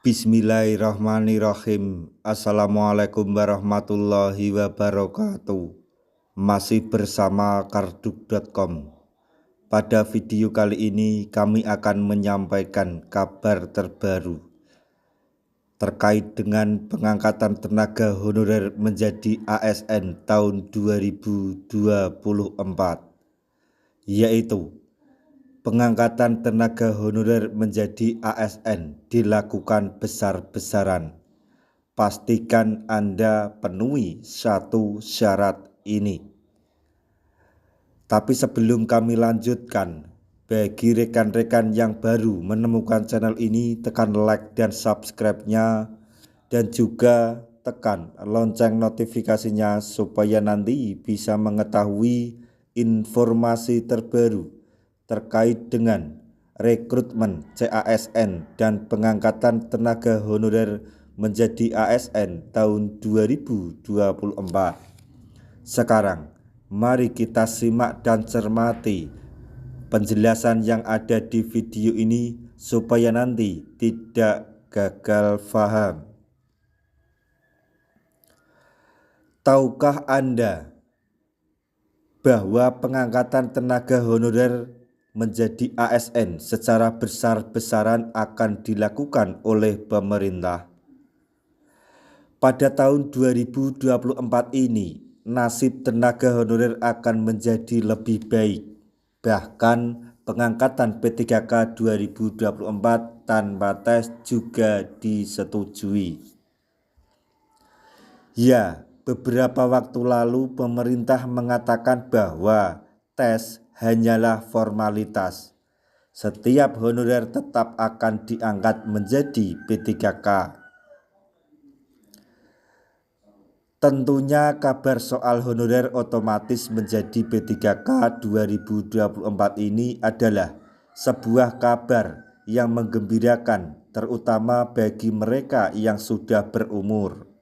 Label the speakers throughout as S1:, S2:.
S1: Bismillahirrahmanirrahim. Assalamualaikum warahmatullahi wabarakatuh. Masih bersama karduk.com. Pada video kali ini kami akan menyampaikan kabar terbaru terkait dengan pengangkatan tenaga honorer menjadi ASN tahun 2024, yaitu pengangkatan tenaga honorer menjadi ASN dilakukan besar-besaran. Pastikan Anda penuhi satu syarat ini. Tapi sebelum kami lanjutkan, bagi rekan-rekan yang baru menemukan channel ini, tekan like dan subscribe-nya, dan juga tekan lonceng notifikasinya supaya nanti bisa mengetahui informasi terbaru terkait dengan rekrutmen CASN dan pengangkatan tenaga honorer menjadi ASN tahun 2024. Sekarang, mari kita simak dan cermati penjelasan yang ada di video ini supaya nanti tidak gagal paham. Tahukah Anda bahwa pengangkatan tenaga honorer menjadi ASN secara besar-besaran akan dilakukan oleh pemerintah? Pada tahun 2024 ini, nasib tenaga honorer akan menjadi lebih baik. Bahkan pengangkatan P3K 2024 tanpa tes juga disetujui. Ya, beberapa waktu lalu pemerintah mengatakan bahwa tes hanyalah formalitas. Setiap honorer tetap akan diangkat menjadi P3K. Tentunya kabar soal honorer otomatis menjadi P3K 2024 ini adalah sebuah kabar yang menggembirakan, terutama bagi mereka yang sudah berumur.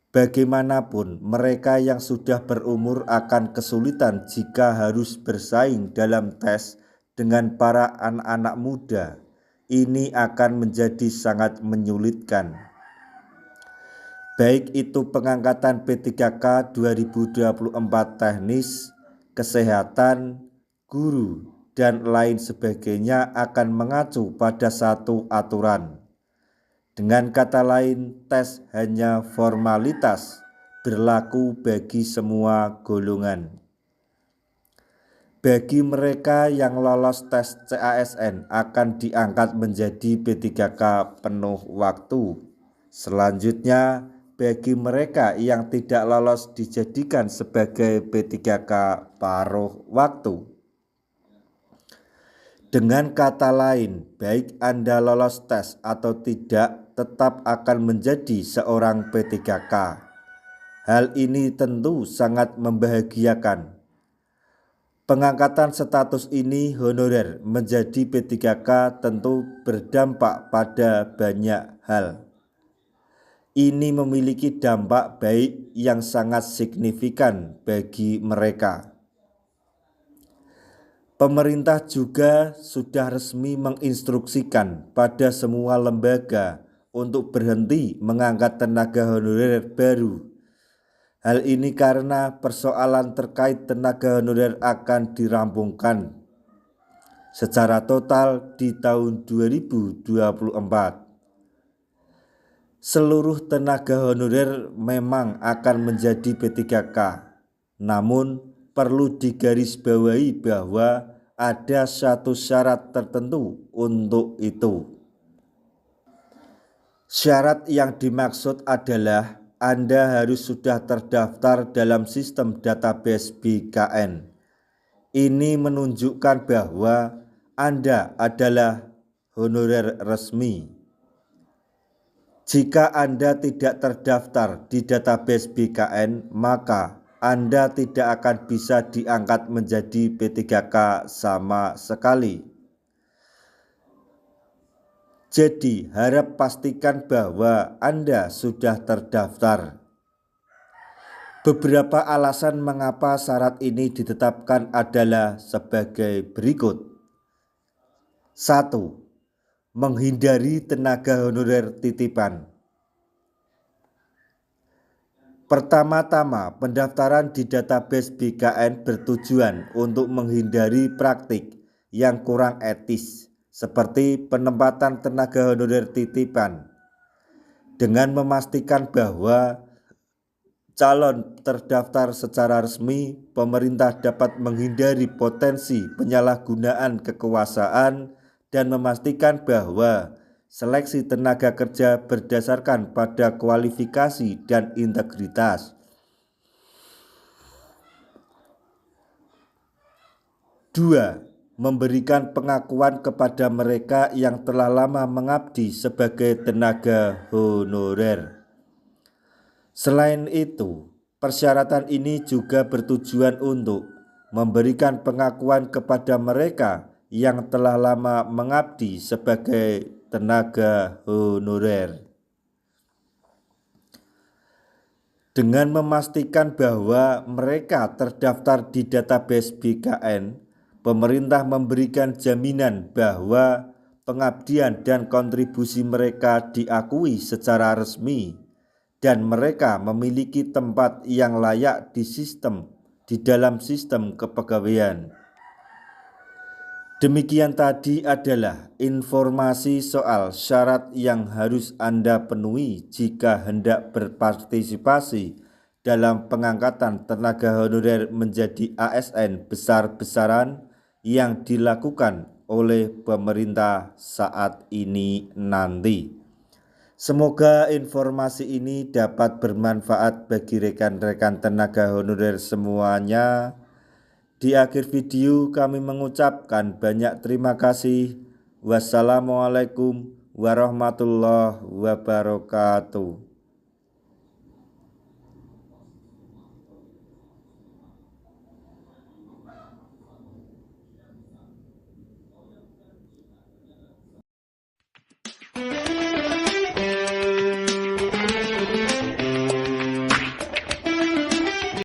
S1: Bagaimanapun, mereka yang sudah berumur akan kesulitan jika harus bersaing dalam tes dengan para anak-anak muda. Ini akan menjadi sangat menyulitkan. Baik itu pengangkatan P3K 2024 teknis, kesehatan, guru, dan lain sebagainya akan mengacu pada satu aturan. Dengan kata lain, tes hanya formalitas, berlaku bagi semua golongan. Bagi mereka yang lolos tes CASN akan diangkat menjadi P3K penuh waktu. Selanjutnya, bagi mereka yang tidak lolos dijadikan sebagai P3K paruh waktu. Dengan kata lain, baik Anda lolos tes atau tidak, tetap akan menjadi seorang P3K. Hal ini tentu sangat membahagiakan. Pengangkatan status ini honorer menjadi P3K tentu berdampak pada banyak hal. Ini memiliki dampak baik yang sangat signifikan bagi mereka. Pemerintah juga sudah resmi menginstruksikan pada semua lembaga untuk berhenti mengangkat tenaga honorer baru. Hal ini karena persoalan terkait tenaga honorer akan dirampungkan secara total di tahun 2024. Seluruh tenaga honorer memang akan menjadi P3K, namun perlu digarisbawahi bahwa ada satu syarat tertentu untuk itu. Syarat yang dimaksud adalah Anda harus sudah terdaftar dalam sistem database BKN. Ini menunjukkan bahwa Anda adalah honorer resmi. Jika Anda tidak terdaftar di database BKN, maka Anda tidak akan bisa diangkat menjadi P3K sama sekali. Jadi, harap pastikan bahwa Anda sudah terdaftar. Beberapa alasan mengapa syarat ini ditetapkan adalah sebagai berikut. 1. menghindari tenaga honorer titipan. Pertama-tama, pendaftaran di database BKN bertujuan untuk menghindari praktik yang kurang etis seperti penempatan tenaga honorer titipan, dengan memastikan bahwa calon terdaftar secara resmi. Pemerintah dapat menghindari potensi penyalahgunaan kekuasaan dan memastikan bahwa seleksi tenaga kerja berdasarkan pada kualifikasi dan integritas. 2. Memberikan pengakuan kepada mereka yang telah lama mengabdi sebagai tenaga honorer. Selain itu, persyaratan ini juga bertujuan untuk memberikan pengakuan kepada mereka yang telah lama mengabdi sebagai tenaga honorer, dengan memastikan bahwa mereka terdaftar di database BKN. Pemerintah memberikan jaminan bahwa pengabdian dan kontribusi mereka diakui secara resmi dan mereka memiliki tempat yang layak di dalam sistem kepegawaian. Demikian tadi adalah informasi soal syarat yang harus Anda penuhi jika hendak berpartisipasi dalam pengangkatan tenaga honorer menjadi ASN besar-besaran yang dilakukan oleh pemerintah saat ini nanti. Semoga informasi ini dapat bermanfaat bagi rekan-rekan tenaga honorer semuanya. Di akhir video kami mengucapkan banyak terima kasih. Wassalamualaikum warahmatullahi wabarakatuh.